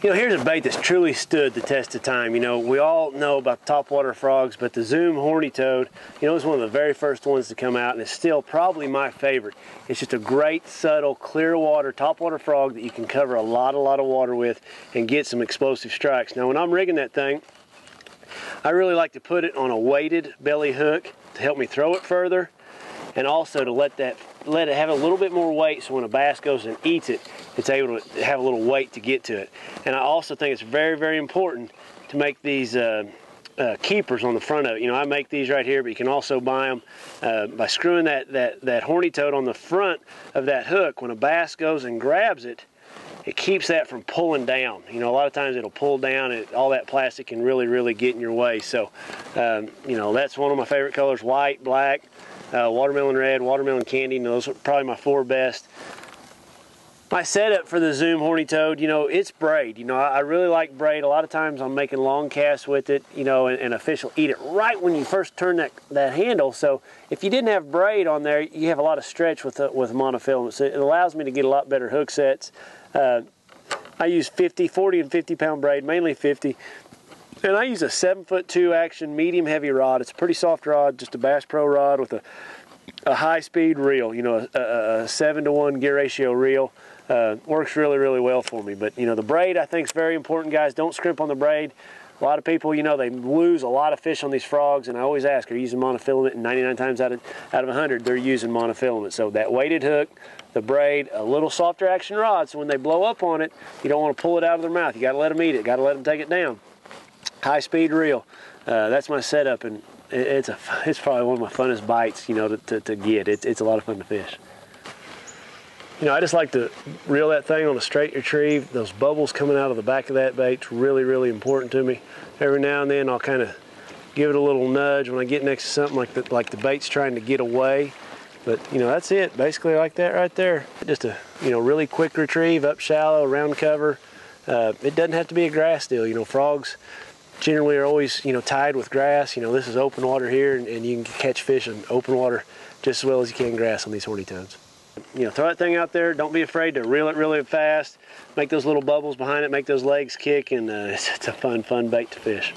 You know, here's a bait that's truly stood the test of time. You know, we all know about topwater frogs, but the Zoom Horny Toad, you know, was one of the very first ones to come out, and it's still probably my favorite. It's just a great, subtle, clear water, topwater frog that you can cover a lot of water with and get some explosive strikes. Now, when I'm rigging that thing, I really like to put it on a weighted belly hook to help me throw it further, and also to let it have a little bit more weight, so when a bass goes and eats it, it's able to have a little weight to get to it. And I also think it's very important to make these keepers on the front of it. You know, I make these right here, but you can also buy them by screwing that horny toad on the front of that hook. When a bass goes and grabs it, it keeps that from pulling down. You know, a lot of times it'll pull down, and all that plastic can really get in your way. So, you know, that's one of my favorite colors: white, black, watermelon red, watermelon candy. And those are probably my 4 best. My setup for the Zoom Horny Toad, you know, it's braid. You know, I really like braid. A lot of times I'm making long casts with it, you know, and a fish will eat it right when you first turn that handle. So if you didn't have braid on there, you have a lot of stretch with monofilament. So it allows me to get a lot better hook sets. I use 40 and 50 pound braid, mainly 50. And I use a 7'2" action medium heavy rod. It's a pretty soft rod, just a Bass Pro rod with a high speed reel, you know, a 7-to-1 gear ratio reel. Works really well for me. But, you know, the braid I think is very important, guys. Don't scrimp on the braid. A lot of people, you know, they lose a lot of fish on these frogs, and I always ask, are you using monofilament? And 99 times out of 100, they're using monofilament. So that weighted hook, the braid, a little softer action rod, so when they blow up on it, you don't want to pull it out of their mouth. You got to let them eat it. Got to let them take it down. High speed reel. That's my setup, and it's probably one of my funnest bites, you know, to get. It's a lot of fun to fish. You know, I just like to reel that thing on a straight retrieve. Those bubbles coming out of the back of that bait's really important to me. Every now and then I'll kind of give it a little nudge when I get next to something like the bait's trying to get away. But, you know, that's it. Basically like that right there. Just a, you know, really quick retrieve, up shallow, around cover. It doesn't have to be a grass deal. You know, frogs generally are always, you know, tied with grass. You know, this is open water here, and you can catch fish in open water just as well as you can grass on these horny toads. You know, throw that thing out there. Don't be afraid to reel it really fast. Make those little bubbles behind it. Make those legs kick, and it's a fun bait to fish.